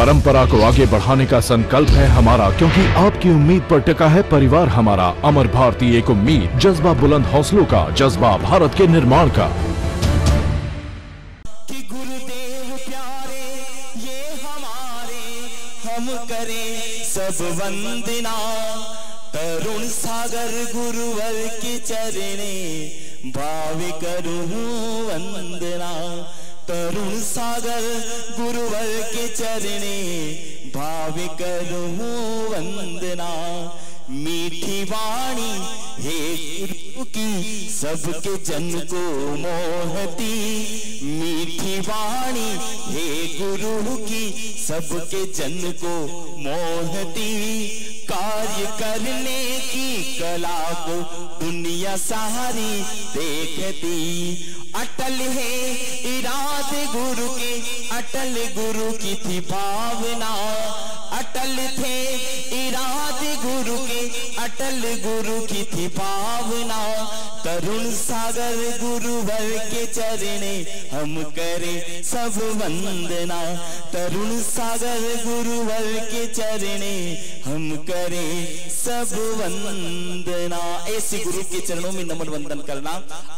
परंपरा को आगे बढ़ाने का संकल्प है हमारा, क्योंकि आपकी उम्मीद पर टिका है परिवार हमारा। अमर भारती एक उम्मीद, जज्बा बुलंद हौसलों का, जज्बा भारत के निर्माण का। कि गुरुदेव प्यारे ये हमारे, हम करें सब वंदना। तरुण सागर गुरुवर के चरणे, भाव करूं वंदना। तरुण सागर गुरुवर के चरणे, भाव करूं वंदना। मीठी वाणी हे गुरु की, सबके जन को मोहती। मीठी वाणी हे गुरु की, सबके जन को मोहती। कार्य करने की कला को दुनिया सारी देखती। अटल है इरादे गुरु के, अटल गुरु की थी भावना। अटल थे इरादे गुरु के, अटल गुरु की थी भावना। तरुण सागर गुरुवर के चरणे, हम करें सब वंदना। तरुण सागर गुरुवर के चरणे, हम करें सब वंदना। ऐसे गुरु के चरणों में नमन वंदन करना।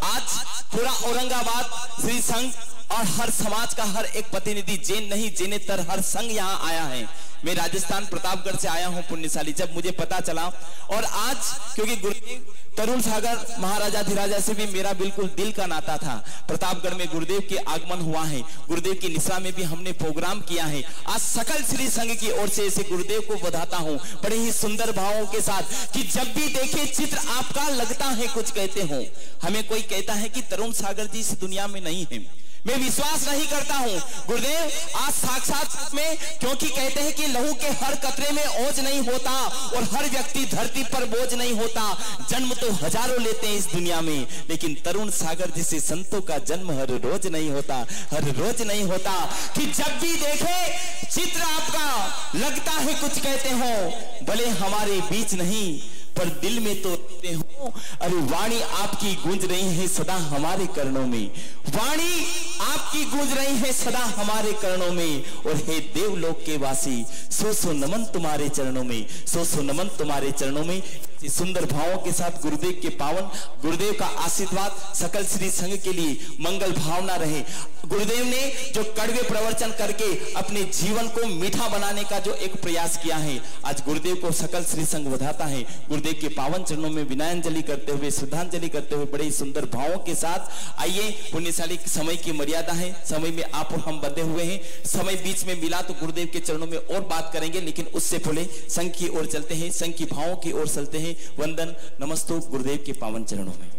आज पूरा औरंगाबाद श्री संघ और हर समाज का हर एक प्रतिनिधि, जैन नहीं जैनेतर हर संघ यहाँ आया है। मैं राजस्थान प्रतापगढ़ से आया हूँ पुण्यशाली, जब मुझे पता चला। और आज क्योंकि गुरुदेव तरुण सागर महाराजाधिराजा से भी मेरा बिल्कुल दिल का नाता था। प्रतापगढ़ में गुरुदेव के आगमन हुआ है, गुरुदेव की निशा में भी हमने प्रोग्राम किया है। आज सकल श्री संघ की ओर से ऐसे गुरुदेव को बधाता हूँ बड़े ही सुंदर भावों के साथ, कि जब भी देखे चित्र आपका लगता है कुछ कहते हो। हमें कोई कहता है कि तरुण सागर जी इस दुनिया में नहीं है, मैं विश्वास नहीं करता हूं। गुरुदेव आज साक्षात में, क्योंकि कहते हैं कि लहू के हर कतरे में ओज नहीं होता और हर व्यक्ति धरती पर बोझ नहीं होता। जन्म तो हजारों लेते हैं इस दुनिया में, लेकिन तरुण सागर जैसे संतों का जन्म हर रोज नहीं होता, हर रोज नहीं होता। कि जब भी देखे चित्र आपका लगता है कुछ कहते हो, भले हमारे बीच नहीं पर दिल में तो रहते हो। अरे वाणी आपकी गूंज रही है सदा हमारे कर्णों में, वाणी आपकी गूंज रही है सदा हमारे कर्णों में। और हे देवलोक के वासी, सो सो नमन तुम्हारे चरणों में, सो सो नमन तुम्हारे चरणों में। सुंदर भावों के साथ गुरुदेव के पावन, गुरुदेव का आशीर्वाद सकल श्री संघ के लिए मंगल भावना रहे। गुरुदेव ने जो कड़वे प्रवचन करके अपने जीवन को मीठा बनाने का जो एक प्रयास किया है, आज गुरुदेव को सकल श्री संघ बधाता है। गुरुदेव के पावन चरणों में विनयांजलि करते हुए, श्रद्धांजलि करते हुए बड़े सुंदर भावों के साथ आइए। पुण्यशाली समय की मर्यादा है, समय में आप और हम बंधे हुए हैं। समय बीच में मिला तो गुरुदेव के चरणों में और बात करेंगे, लेकिन उससे पहले संघ की ओर चलते हैं, संघ की भावों की ओर चलते हैं। वंदन नमस्तो गुरुदेव के पावन चरणों में।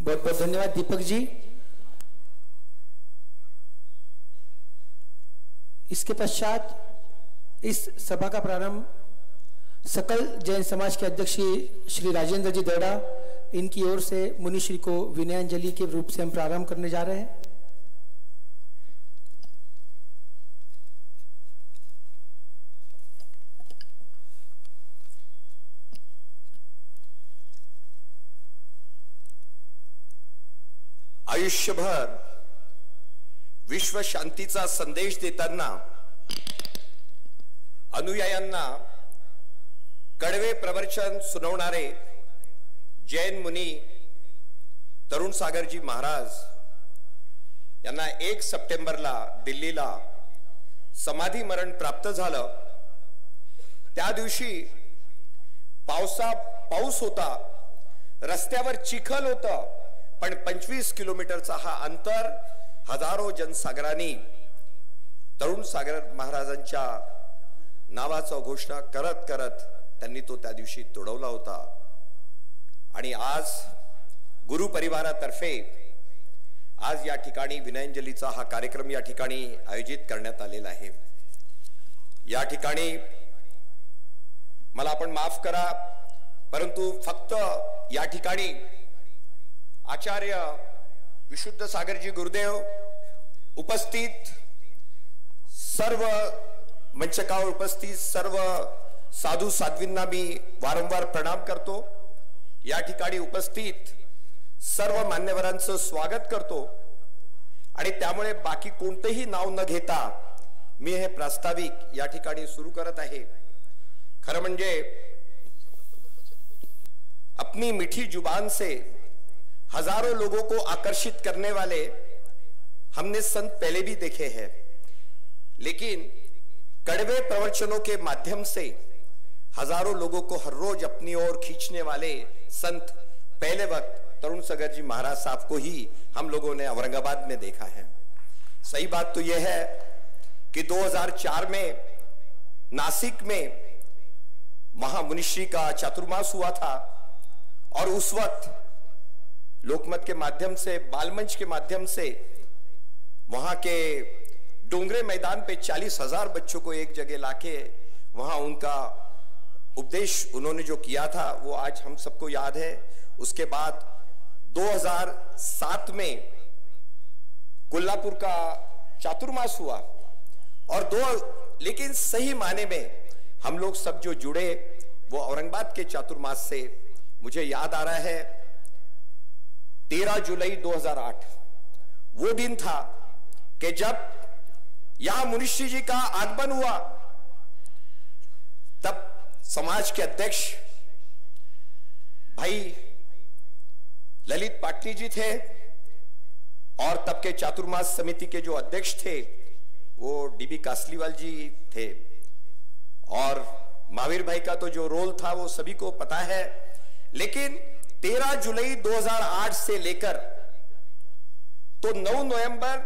बहुत बहुत धन्यवाद दीपक जी। इसके पश्चात इस सभा का प्रारंभ सकल जैन समाज के अध्यक्ष श्री राजेंद्र जी देड़ा, इनकी ओर से मुनिश्री को विनयांजलि के रूप से हम प्रारंभ करने जा रहे हैं। आयुष्यभर विश्व शांतीचा संदेश देताना अनुयायांना कडवे प्रवचन सुनवणारे जैन मुनी तरुण सागरजी महाराज यांना 1 सप्टेंबरला दिल्लीला समाधी मरण प्राप्त झालं। त्या दिवशी पाऊस होता, रस्त्यावर चिखल होता, पण 25 किलोमीटरचा हा अंतर हजारो जनसागरांनी तरुण सागर महाराजांच्या नावाचा घोषणा करत करत त्यांनी तो त्या दिवशी तोडवला होता। आणि आज गुरु परिवारातर्फे आज या ठिकाणी विनयांजलीचा हा कार्यक्रम या ठिकाणी आयोजित करण्यात आलेला आहे। या ठिकाणी मला आपण माफ करा, परंतु फक्त या ठिकाणी आचार्य विशुद्ध सागरजी गुरुदेव उपस्थित, सर्व मंचकावर उपस्थित सर्व साधू साध्वींना मी वारंवार प्रणाम करतो। या ठिकाणी उपस्थित सर्व मान्यवरांचं स्वागत करतो आणि त्यामुळे बाकी कोणतेही नाव न घेता मी हे प्रास्ताविक या ठिकाणी सुरू करत आहे। खरं म्हणजे अपनी मीठी जुबान से हजारों लोगों को आकर्षित करने वाले हमने संत पहले भी देखे हैं, लेकिन कड़वे प्रवचनों के माध्यम से हजारों लोगों को हर रोज अपनी ओर खींचने वाले संत पहले वक्त तरुण सागर जी महाराज साहब को ही हम लोगों ने औरंगाबाद में देखा है। सही बात तो यह है कि 2004 में नासिक में महामुनिश्री का चातुर्मास हुआ था और उस वक्त लोकमत के माध्यम से, बालमंच के माध्यम से वहां के डोंगरे मैदान पे 40,000 बच्चों को एक जगह लाके वहां उनका उपदेश उन्होंने जो किया था वो आज हम सबको याद है। उसके बाद 2007 में कोल्हापुर का चातुर्मास हुआ और लेकिन सही माने में हम लोग सब जो जुड़े वो औरंगाबाद के चातुर्मास से। मुझे याद आ रहा है 13 जुलाई 2008 वो दिन था कि जब यहां मुनिश्री जी का आगमन हुआ, तब समाज के अध्यक्ष भाई ललित पाटली जी थे और तब के चातुर्मास समिति के जो अध्यक्ष थे वो डीबी कासलीवाल जी थे और महावीर भाई का तो जो रोल था वो सभी को पता है। लेकिन 13 जुलाई 2008 से लेकर तो 9 नवंबर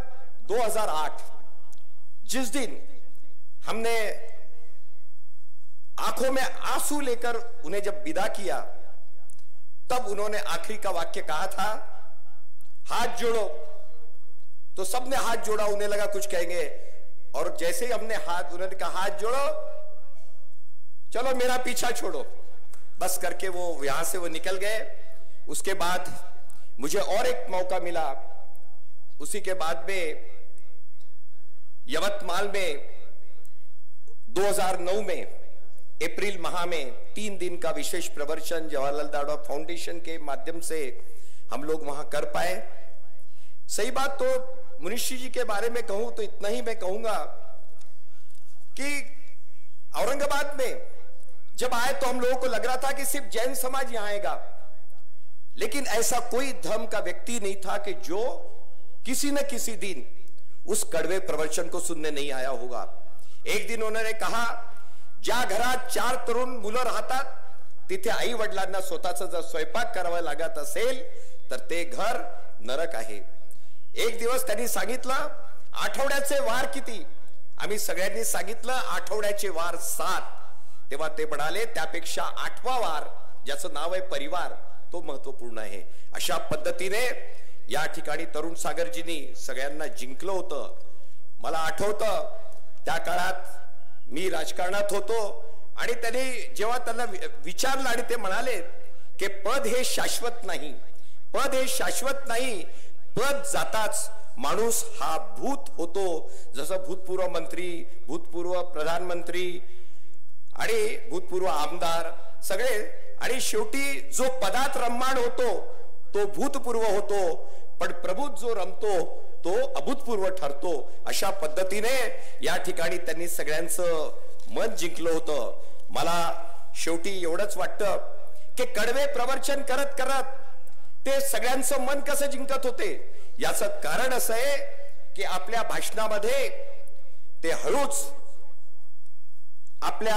2008 जिस दिन हमने आंखों में आंसू लेकर उन्हें जब विदा किया, तब उन्होंने आखिरी का वाक्य कहा था, हाथ जोड़ो। तो सबने हाथ जोड़ा, उन्हें लगा कुछ कहेंगे और जैसे ही हमने उन्होंने कहा हाथ जोड़ो, चलो मेरा पीछा छोड़ो, बस करके वो यहां से वो निकल गए। उसके बाद मुझे और एक मौका मिला, उसी के बाद में यवतमाल में 2009 में अप्रैल माह में 3 दिन का विशेष प्रवचन जवाहरलाल नेहरू फाउंडेशन के माध्यम से हम लोग वहां कर पाए। सही बात तो मुनिश्री जी के बारे में कहूं तो इतना ही मैं कहूंगा कि औरंगाबाद में जब आए तो हम लोगों को लग रहा था कि सिर्फ जैन समाज यहां आएगा, लेकिन ऐसा कोई धर्म का व्यक्ति नहीं था कि जो किसी न किसी दिन उस कड़वे प्रवचन को सुनने नहीं आया होगा। एक दिन उन्होंने कहा, ज्या घरात 4 तरुण मुलं राहतात तिथे आई वडिलांना स्वतःचा जर स्वयंपाक करावा लागत असेल तर ते घर नरक आहे। एक दिवस त्यांनी सांगितलं, आठवड्याचे वार किती? आम्ही सगळ्यांनी सांगितलं आठवड्याचे वार 7। तेव्हा ते म्हणाले त्यापेक्षा 8वा वार ज्याचं नाव आहे परिवार तो महत्वपूर्ण आहे। अशा पद्धतीने या ठिकाणी तरुण सागरजींनी सगळ्यांना जिंकलं होतं। मला आठवतं त्या काळात मी राजकारणात होतो आणि त्यांनी जेव्हा त्यांना विचारलं आणि ते म्हणाले की पद हे शाश्वत नाही, पद हे शाश्वत नाही, पद जाताच माणूस हा भूत होतो। जसं भूतपूर्व मंत्री, भूतपूर्व प्रधानमंत्री आणि भूतपूर्व आमदार सगळे, आणि शेवटी जो पदात रममाण होतो तो भूतपूर्व होतो, पण प्रभूत जो रमतो तो अभूतपूर्व ठरतो। अशा पद्धतीने या ठिकाणी त्यांनी सगळ्यांचं मन जिंकलं होतं। मला शेवटी एवढंच वाटतं की कडवे प्रवचन करत करत ते सगळ्यांचं मन कसं जिंकत होते, याचं कारण असं आहे की आपल्या भाषणामध्ये ते हळूच आपल्या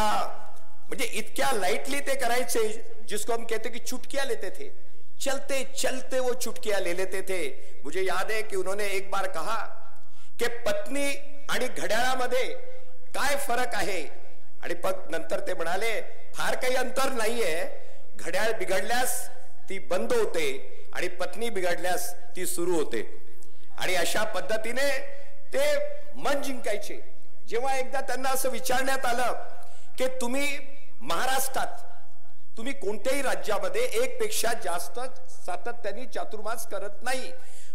म्हणजे इतक्या लाइटली ते करायचे, जिसको हम कहते कि चुटकियां लेते थे, चलते चलते वो चुटकियां ले लेते थे। मुझे याद है कि उन्होंने एक बार कहा कि पत्नी आणि घड्याळामध्ये काय फरक आहे, आणि नंतर ते म्हणाले फार काही अंतर नाहीये, घड्याळ बिघडल्यास ती बंद होते आणि पत्नी बिघडल्यास ती सुरू होते। आणि अशा पद्धतीने ते मन जिंकायचे। जेव्हा एकदा त्यांना असं विचारण्यात आलं की तुम्ही महाराष्ट्रात, तुम्ही कोणत्याही राज्यामध्ये एक पेक्षा जास्त सातत्याने चातुर्मास करत नाही,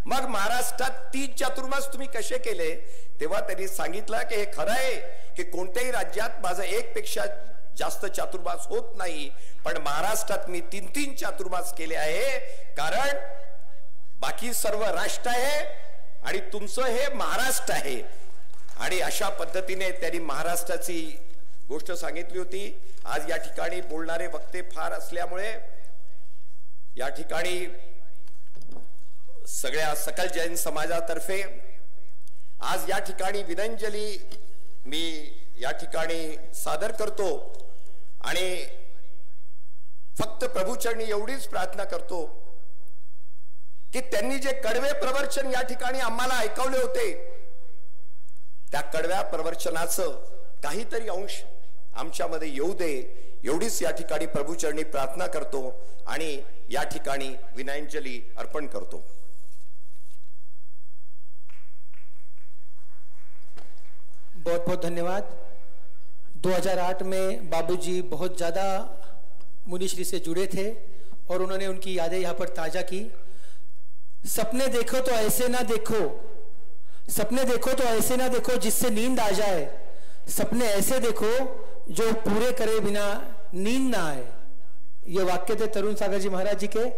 मग महाराष्ट्रात 3 चातुर्मास तुम्ही कसे केले? तेव्हा त्यांनी सांगितलं की हे खरं आहे की कोणत्याही राज्यात माझा 1 पेक्षा जास्त चातुर्मास होत नाही, पण महाराष्ट्रात मी 3-3 चातुर्मास केले आहे, कारण बाकी सर्व राष्ट्र आहे आणि तुमचं हे महाराष्ट्र आहे। आणि अशा पद्धतीने त्यांनी महाराष्ट्राची गोष्ट सांगितली होती. आज या ठिकाणी बोलणारे वक्ते फार असल्यामुळे या ठिकाणी सगळ्या सकल जैन समाजातर्फे आज या ठिकाणी विनंजली मी या ठिकाणी सादर करतो आणि फक्त प्रभूचरणी एवढीच प्रार्थना करतो की त्यांनी जे कडवे प्रवचन या ठिकाणी आम्हाला ऐकवले होते त्या कडव्या प्रवचनाचं काहीतरी अंश आमच्यामध्ये येऊ दे एवढीच या ठिकाणी प्रभूचरणी प्रार्थना करतो आणि या ठिकाणी विनयांजली अर्पण करतो. बहुत बहुत धन्यवाद. 2008 में बाबूजी बहुत ज़्यादा मुनिश्री से जुड़े थे और उन्होंने उनकी यादें यहाँ पर ताज़ा की. सपने देखो तो ऐसे ना देखो, सपने देखो तो ऐसे ना देखो जिससे नींद आ जाए, सपने ऐसे देखो जो पूरे करे बिना नींद ना आए. ये वाक्य थे तरुण सागर जी महाराज जी के.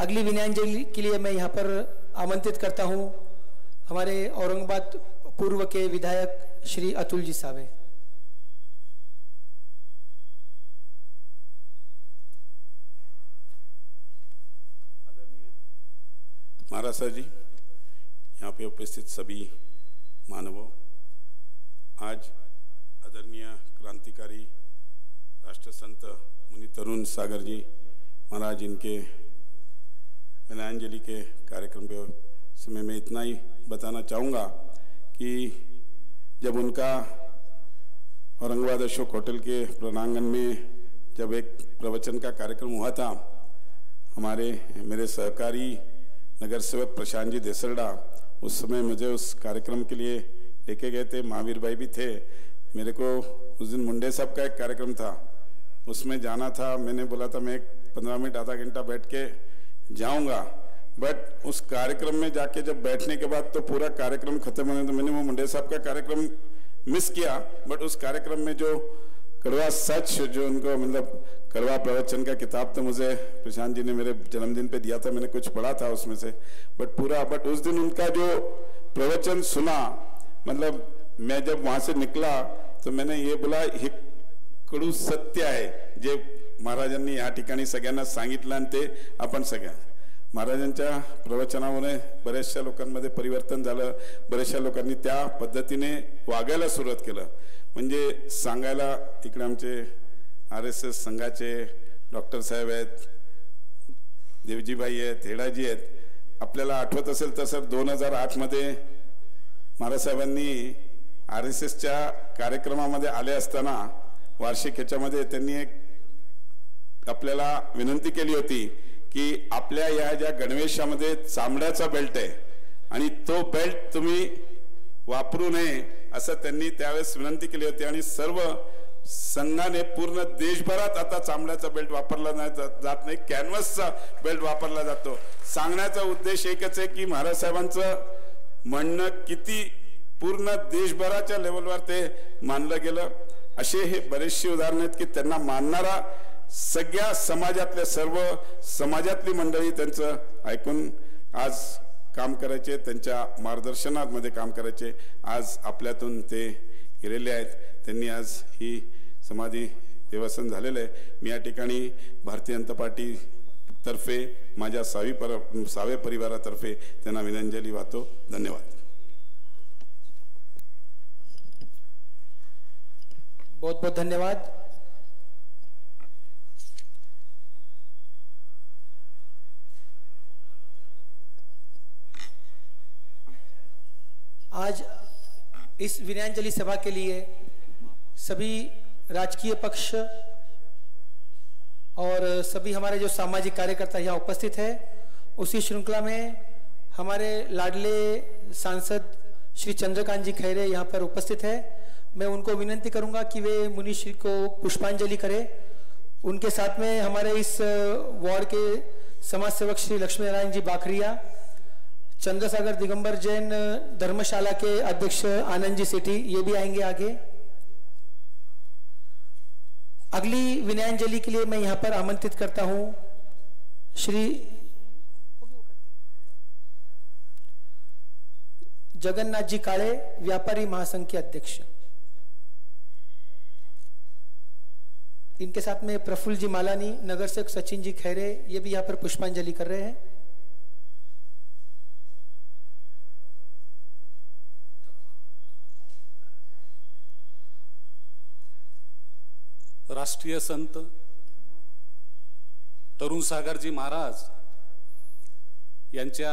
अगली विनयांजलि के लिए मैं यहाँ पर आमंत्रित करता हूँ हमारे औरंगाबाद पूर्व के विधायक श्री अतुल जी सावे. महाराज सर जी, यहाँ पे उपस्थित सभी मानवों, आज आदरणीय क्रांतिकारी राष्ट्र संत मुनि तरुण सागर जी महाराज इनके विनयांजलि के कार्यक्रम पे समय में इतना ही बताना चाहूँगा कि जब उनका औरंगाबाद अशोक होटल के प्रांगण में जब एक प्रवचन का कार्यक्रम हुआ था, मेरे सहकारी नगर सेवक प्रशांत जी देसरडा उस समय मुझे उस कार्यक्रम के लिए लेके गए थे. महावीर भाई भी थे. मेरे को उस दिन मुंडे साहब का एक कार्यक्रम था, उसमें जाना था. मैंने बोला था मैं 15 मिनट आधा घंटा बैठ के जाऊंगा, बट उस कार्यक्रम में जाके जब बैठने के बाद तो पूरा कार्यक्रम खत्म होने तो मैंने वो मुंडे साहब का कार्यक्रम मिस किया. बट उस कार्यक्रम में जो कड़वा सच जो उनको मतलब कड़वा प्रवचन का किताब तो मुझे प्रशांत जी ने मेरे जन्मदिन पे दिया था, मैंने कुछ पढ़ा था उसमें से, बट उस दिन उनका जो प्रवचन सुना, मतलब मैं जब वहां से निकला तो मैंने ये बोला हे कडू सत्य आहे जे महाराजांनी या ठिकाणी सगळ्यांना सांगितलं आणि ते आपण सगळ्या महाराजांच्या प्रवचनामुळे बऱ्याचशा लोकांमध्ये परिवर्तन झालं. बऱ्याचशा लोकांनी त्या पद्धतीने वागायला सुरुवात केलं. म्हणजे सांगायला इकडे आमचे RSS संघाचे डॉक्टर साहेब आहेत, देवजी भाई आहेत, हेडाजी आहेत. आपल्याला आठवत असेल तर सर 2008 मध्ये महाराज साहेबांनी RSSच्या कार्यक्रमामध्ये आले असताना वार्षिक ह्याच्यामध्ये त्यांनी एक आपल्याला विनंती केली होती की आपल्या या ज्या गणवेशामध्ये चामड्याचा बेल्ट आहे आणि तो बेल्ट तुम्ही वापरू नये असं त्यांनी त्यावेळेस विनंती केली होती. आणि सर्व संघाने पूर्ण देशभरात आता चामड्याचा बेल्ट वापरला जात नाही, कॅनव्हसचा बेल्ट वापरला जातो. सांगण्याचा उद्देश एकच आहे की महाराज साहेबांचं म्हणणं किती पूर्ण देशभराच्या लेवलवर ते मानलं गेलं. असे हे बरेचसे उदाहरण आहेत की त्यांना मानणारा सगळ्या समाजातल्या सर्व समाजातली मंडळी त्यांचं ऐकून आज काम करायचे, त्यांच्या मार्गदर्शनामध्ये काम करायचे. आज आपल्यातून ते गेलेले आहेत. त्यांनी आज ही समाधी देवासन झालेलं आहे. मी या ठिकाणी भारतीय जनता पार्टी तर्फे माझ्या सावे परिवारातर्फे त्यांना विनंजली वाहतो. धन्यवाद. बहुत बहुत धन्यवाद. आज इस विनयांजलि सभा के लिए सभी राजकीय पक्ष और सभी हमारे जो सामाजिक कार्यकर्ता यहाँ उपस्थित है, उसी श्रृंखला में हमारे लाडले सांसद श्री चंद्रकांत जी खैरे यहाँ पर उपस्थित है. मैं उनको विनंती करूंगा कि वे मुनिश्री को पुष्पांजलि करें. उनके साथ में हमारे इस वार्ड के समाज सेवक श्री लक्ष्मी नारायण जी बाखरिया, चंद्रसागर दिगंबर जैन धर्मशाला के अध्यक्ष आनंद जी सेठी, ये भी आएंगे आगे. अगली विनयांजलि के लिए मैं यहाँ पर आमंत्रित करता हूँ श्री जगन्नाथ जी काळे, व्यापारी महासंघ के अध्यक्ष। इनके साथ में प्रफुल्ल जी मालानी, नगर सेवक सचिन जी खैरे, ये भी यहाँ पर पुष्पांजलि कर रहे हैं। राष्ट्रीय संत तरुण सागरजी महाराज यांच्या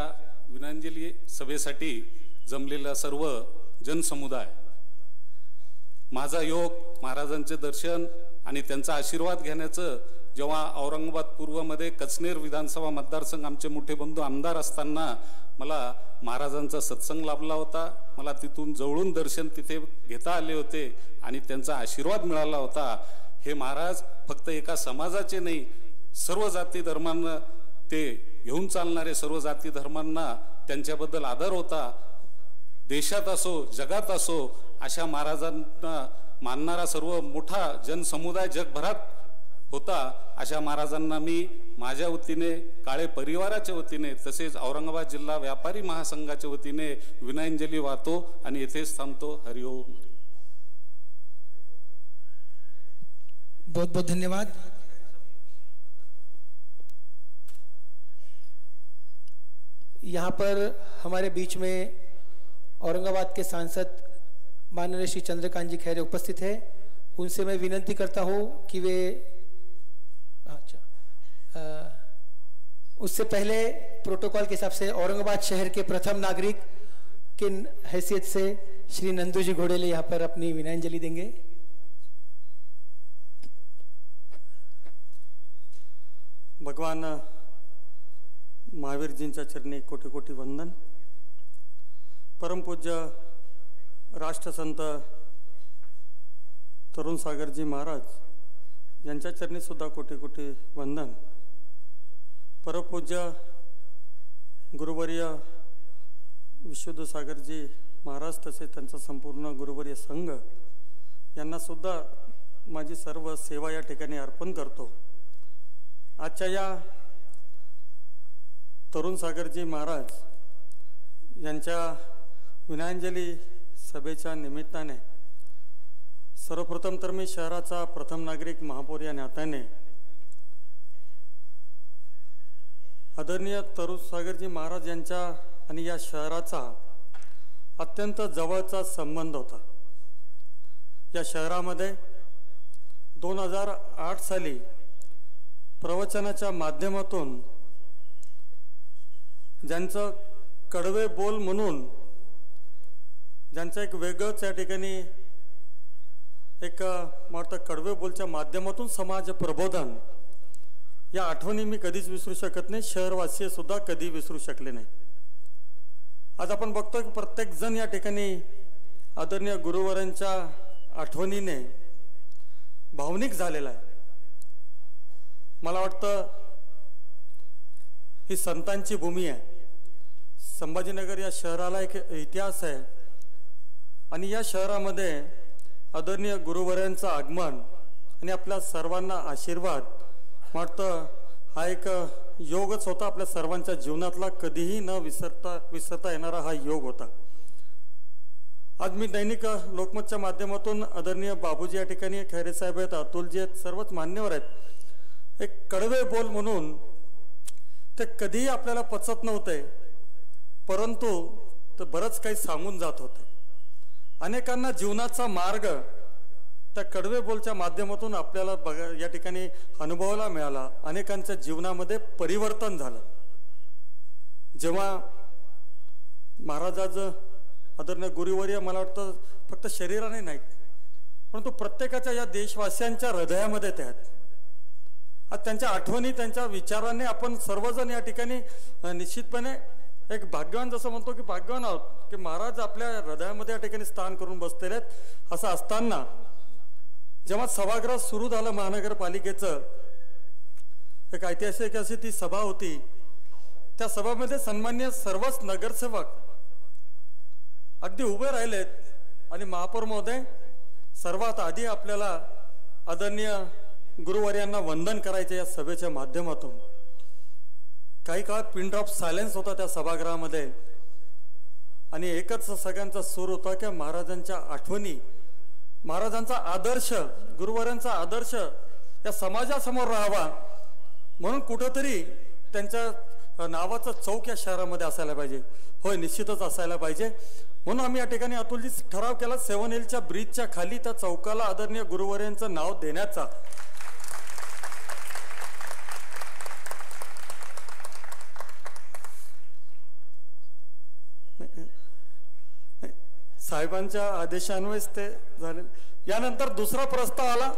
विनयाञ्जली सभेसाठी जमलेला सर्व जनसमुदाय, माझा योग महाराजांचे दर्शन आणि त्यांचा आशीर्वाद घेण्याचं जेव्हा औरंगाबाद पूर्वमध्ये कचनेर विधानसभा मतदारसंघ आमचे मोठे बंधू आमदार असताना मला महाराजांचा सत्संग लाभला होता। मला तिथून जवळून दर्शन तिथे घेता आले होते आणि त्यांचा आशीर्वाद मिळाला होता। हे महाराज फक्त एका समाजाचे नाही, सर्व जाती धर्मांना ते घेऊन चालणारे, सर्व जाती धर्मांना त्यांच्याबद्दल आदर होता। देशात असो जगात असो अशा महाराजांना मानणारा सर्व मोठा जनसमुदाय जगभरात होता। अशा महाराजांना मी माझ्या वतीने, काळे परिवाराच्या वतीने, तसेच औरंगाबाद जिल्हा व्यापारी महासंघाच्या वतीने विनयाञ्जली वाहतो आणि येथेच थांबतो। हरिओम। बहुत बहुत धन्यवाद। यहाँ पर हमारे बीच में औरंगाबाद के सांसद माननीय श्री चंद्रकांत जी खैरे उपस्थित है। उनसे मैं विनंती करता हूँ कि वे उससे पहले प्रोटोकॉल के हिसाब से औरंगाबाद शहर के प्रथम नागरिक की हैसियत से श्री नंदू जी घोडेले यहाँ पर अपनी विनयाञ्जली देंगे। भगवान महावीर जींच्या चरणी कोटी कोटी वंदन। परमपूज्य राष्ट्रसंत तरुण सागरजी महाराज यांच्या चरणी सुद्धा कोटी कोटी वंदन। परमपूज्य गुरुवर्य विशुद्ध सागरजी महाराज तसेच त्यांचा संपूर्ण गुरुवर्य संघ यांना सुद्धा माझी सर्व सेवा या ठिकाणी अर्पण करतो। आजच्या या तरुण सागरजी महाराज यांच्या विनयाञ्जली सभेच्या निमित्ताने सर्वप्रथम तर मी शहराचा प्रथम नागरिक महापौर या नात्याने आदरणीय तरुण सागरजी महाराज यांच्या आणि या शहराचा अत्यंत जवळचा संबंध होता। या शहरामध्ये 2008 साली प्रवचनाच्या माध्यमातून ज्यांचं कडवे बोल म्हणून ज्यांचं एक वेगळंच या ठिकाणी एक म्हणतात कडवे बोलच्या माध्यमातून समाज प्रबोधन, या आठवणी मी कधीच विसरू शकत नाही। शहरवासी सुद्धा कधी विसरू शकले नाही। आज आपण बघतो की प्रत्येक जण या ठिकाणी आदरणीय गुरुवरांच्या आठवणीने भावनिक झालेला आहे। मला वाटतं ही संतांची भूमी आहे। संभाजीनगर या शहराला एक इतिहास आहे आणि या शहरामध्ये आदरणीय गुरुवर्यांचं आगमन आणि आपल्या सर्वांना आशीर्वाद वाटतं हा एक योगच होता। आपल्या सर्वांच्या जीवनातला कधीही न विसरता येणारा हा योग होता। आज मी दैनिक लोकमतच्या माध्यमातून आदरणीय बाबूजी या ठिकाणी, खैरे साहेब आहेत, अतुलजी आहेत, सर्वच मान्यवर आहेत। एक कडवे बोल म्हणून ते कधीही आपल्याला पचत नव्हते, परंतु ते बरंच काही सांगून जात होते। अनेकांना जीवनाचा मार्ग त्या कडवे बोलच्या माध्यमातून आपल्याला या ठिकाणी अनुभवायला मिळाला। अनेकांच्या जीवनामध्ये परिवर्तन झालं। जेव्हा महाराजाचं आदरणीय गुरुवर्य मला वाटतं फक्त शरीराने नाही परंतु प्रत्येकाच्या या देशवासियांच्या हृदयामध्ये ते आहेत। आज त्यांच्या आठवणी, त्यांच्या विचारांनी आपण सर्वजण या ठिकाणी निश्चितपणे एक भाग्यवान, जसं म्हणतो की भाग्यवान आहोत की महाराज आपल्या हृदयामध्ये या ठिकाणी स्थान करून बसलेले आहेत। असं असताना जेव्हा सभागृह सुरू झालं महानगरपालिकेचं, एक ऐतिहासिक अशी ती सभा होती। त्या सभामध्ये सन्माननीय सर्वच नगरसेवक अगदी उभे राहिलेत आणि महापौर महोदय सर्वात आधी आपल्याला आदरणीय गुरुवर्यांना वंदन करायचे या सभेच्या माध्यमातून। काही काळ पिन ड्रॉप सायलेन्स होता त्या सभागृहामध्ये आणि एकच सगळ्यांचा सूर होता की महाराजांच्या आठवणी, महाराजांचा आदर्श, गुरुवारांचा आदर्श या समाजासमोर राहावा म्हणून कुठंतरी त्यांच्या नावाचं चौक या शहरामध्ये असायला पाहिजे. होय, निश्चितच असायला पाहिजे. म्हणून आम्ही या ठिकाणी अतुलजी ठराव केला 7 हिलच्या ब्रिजच्या खाली त्या चौकाला आदरणीय गुरुवारांचं नाव देण्याचा. साहेबांच्या आदेशान्वयेच ते झाले. यानंतर दुसरा प्रस्ताव आला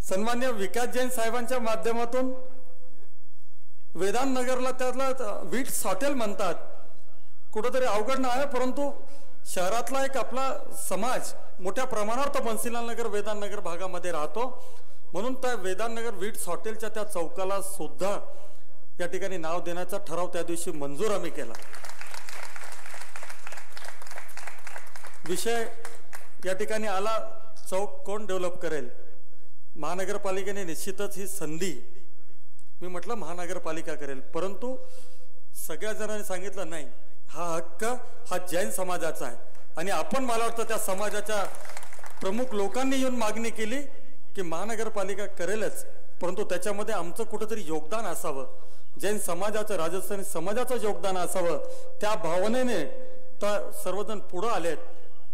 सन्मान्य विकास जैन साहेबांच्या माध्यमातून. वेदांत नगरला त्याला वीट्स हॉटेल म्हणतात, कुठंतरी अवघड नाव आहे, परंतु शहरातला एक आपला समाज मोठ्या प्रमाणावर तो बन्सीलाल नगर वेदांत नगर भागामध्ये राहतो. म्हणून त्या वेदांत नगर वीट्स हॉटेलच्या त्या चौकाला सुद्धा या ठिकाणी नाव देण्याचा ठराव त्या दिवशी मंजूर आम्ही केला. विषय या ठिकाणी आला, चौक कोण डेव्हलप करेल. महानगरपालिकेने निश्चितच ही संधी, मी म्हटलं महानगरपालिका करेल, परंतु सगळ्या जणांनी सांगितलं नाही, हा हक्क हा जैन समाजाचा आहे. आणि आपण, मला वाटतं त्या समाजाच्या प्रमुख लोकांनी येऊन मागणी केली की महानगरपालिका करेलच, परंतु त्याच्यामध्ये आमचं कुठंतरी योगदान असावं, जैन समाजाचं, राजस्थानी समाजाचं योगदान असावं. त्या भावनेने तर सर्वजण पुढं आलेत.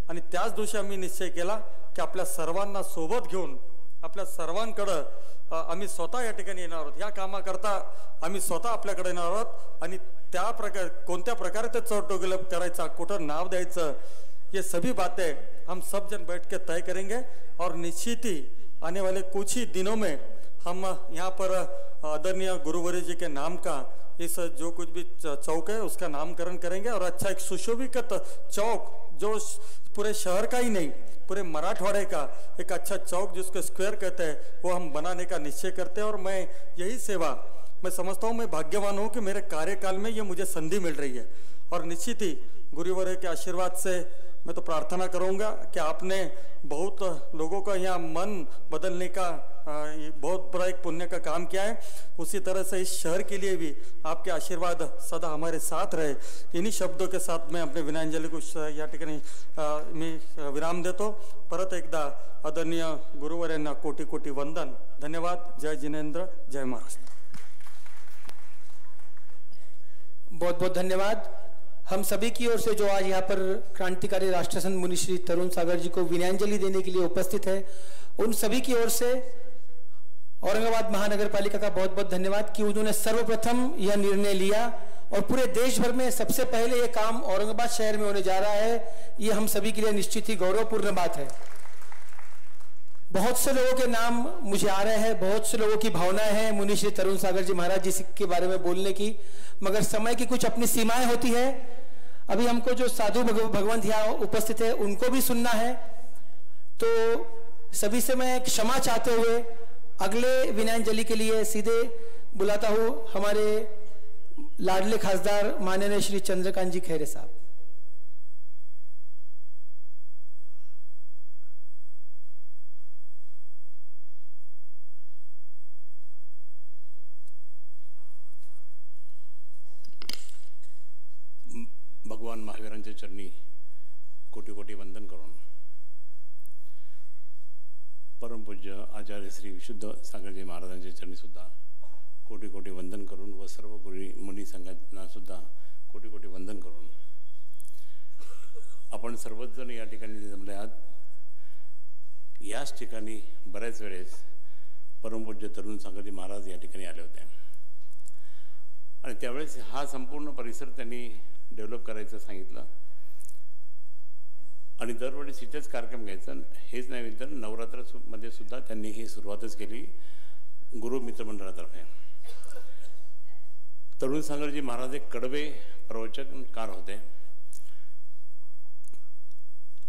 आणि त्याच दिवशी आम्ही निश्चय केला की आपल्या सर्वांना सोबत घेऊन आपल्या सर्वांकडं आम्ही स्वतः या ठिकाणी येणार आहोत. या कामाकरता आम्ही स्वतः आपल्याकडे येणार आहोत. आणि त्या प्रकार कोणत्या प्रकारे ते चौक डेव्हलप करायचा, कुठं नाव द्यायचं, ये सभी बातें हम सब जन बैठ के तय करेंगे. और निश्चित ही आने वाले कुछ ही दिनों में हम यहाँ पर आदरणीय गुरुवर्य जी के नाम का इस जो कुछ भी चौक है उसका नामकरण करेंगे. और अच्छा एक सुशोभित चौक जो पूरे शहर का ही नहीं, पूरे मराठवाड़े का एक अच्छा चौक जिसको स्क्वायर कहते हैं, वो हम बनाने का निश्चय करते हैं. और मैं यही सेवा, मैं समझता हूँ, मैं भाग्यवान हूँ कि मेरे कार्यकाल में ये मुझे संधि मिल रही है. और निश्चित ही गुरुवर्य के आशीर्वाद से मैं तो प्रार्थना करूँगा कि आपने बहुत लोगों का यहाँ मन बदलने का बहुत बड़ा एक पुण्य का काम किया है. उसी तरह से इस शहर के लिए भी आपके आशीर्वाद सदा हमारे साथ रहे. इन्हीं शब्दों के साथ मैं अपने विनयांजली को या ठिकाणी मी विराम देतो. परत एकदा आदरणीय गुरुवर्यांना कोटी कोटी वंदन. धन्यवाद. जय जिनेंद्र, जय महाराष्ट्र. बहुत बहुत धन्यवाद. हम सभी की ओर से जो आज यहाँ पर क्रांतिकारी राष्ट्रसंत मुनि श्री तरुण सागर जी को विनयांजलि देने के लिए उपस्थित है, उन सभी की ओर से औरंगाबाद महानगर पालिका का बहुत बहुत धन्यवाद कि उन्होंने सर्वप्रथम यह निर्णय लिया. और पूरे देश भर में सबसे पहले यह काम औरंगाबाद शहर में होने जा रहा है. ये हम सभी के लिए निश्चित ही गौरवपूर्ण बात है. बहुत से लोगों के नाम मुझे आ रहे हैं, बहुत से लोगों की भावनाएं हैं मुनि श्री तरुण सागर जी महाराज जी के बारे में बोलने की, मगर समय की कुछ अपनी सीमाएं होती है. अभी हमको जो साधु भगवंत यहाँ उपस्थित है उनको भी सुनना है. तो सभी से मैं क्षमा चाहते हुए अगले विनयांजलि के लिए सीधे बुलाता हूं हमारे लाडले खासदार माननीय श्री चंद्रकांत जी खैरे साहब. भगवान महावीरांच्या चरणी कोटी कोटी वंदन करून परमपूज्य आचार्य श्री विशुद्ध सागरजी महाराजांच्या चरणी सुद्धा कोटी कोटी वंदन करून व सर्व मुनी संघांना सुद्धा कोटी कोटी वंदन करून आपण सर्वच जण या ठिकाणी जमले आहात. याच ठिकाणी बऱ्याच वेळेस परमपूज्य तरुण सागरजी महाराज या ठिकाणी आले होते आणि त्यावेळेस हा संपूर्ण परिसर त्यांनी डेव्हलप करायचं सांगितलं आणि दरवेळेस इथेच कार्यक्रम घ्यायचा. हेच नाही तर नवरात्रामध्ये सुद्धा त्यांनी ही सुरुवातच केली गुरु मित्रमंडळातर्फे. तरुण सागरजी महाराज एक कडवे प्रवचनकार होते.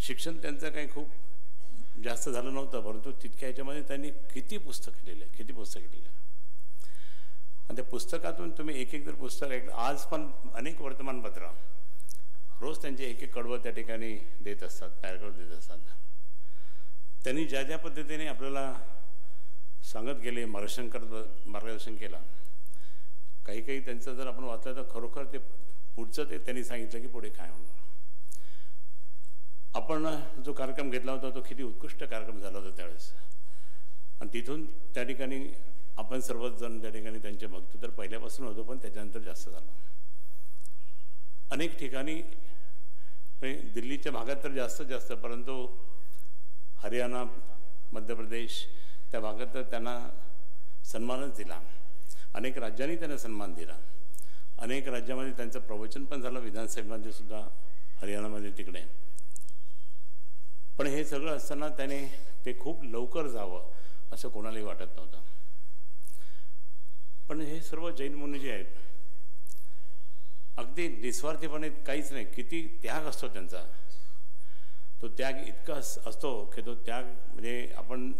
शिक्षण त्यांचं काही खूप जास्त झालं नव्हतं, परंतु तितक्या ह्याच्यामध्ये त्यांनी किती पुस्तकं लिहिले. आणि त्या पुस्तकातून तुम्ही एक एक जर पुस्तक ऐकलं, आज पण अनेक वर्तमानपत्र रोज त्यांचे एक एक कडवं त्या ठिकाणी देत असतात, पॅराग्राफ देत असतात. त्यांनी ज्या ज्या पद्धतीने आपल्याला सांगत गेले, मार्गदर्शन केलं. काही काही त्यांचं जर आपण वाचलं तर खरोखर ते पुढचं ते त्यांनी सांगितलं की पुढे काय होणार. आपण जो कार्यक्रम घेतला होता तो किती उत्कृष्ट कार्यक्रम झाला होता त्यावेळेस, आणि तिथून त्या ठिकाणी आपण सर्वच जण त्या ठिकाणी त्यांचे भक्त तर पहिल्यापासून होतो, पण त्याच्यानंतर जास्त झालं. अनेक ठिकाणी दिल्लीच्या भागात तर जास्त, परंतु हरियाणा, मध्य प्रदेश त्या भागात तर त्यांना सन्मानच दिला. अनेक राज्यांनी त्यांना सन्मान दिला. अनेक राज्यामध्ये त्यांचं प्रवचन पण झालं, विधानसभेमध्ये सुद्धा हरियाणामध्ये तिकडे. पण हे सगळं असताना त्याने ते खूप लवकर जावं असं कोणालाही वाटत नव्हतं. पण हे सर्व जैन मुनी जे आहेत अगदी निस्वार्थीपणे काहीच नाही, किती त्याग असतो त्यांचा. तो त्याग इतका असतो की तो त्याग म्हणजे आपण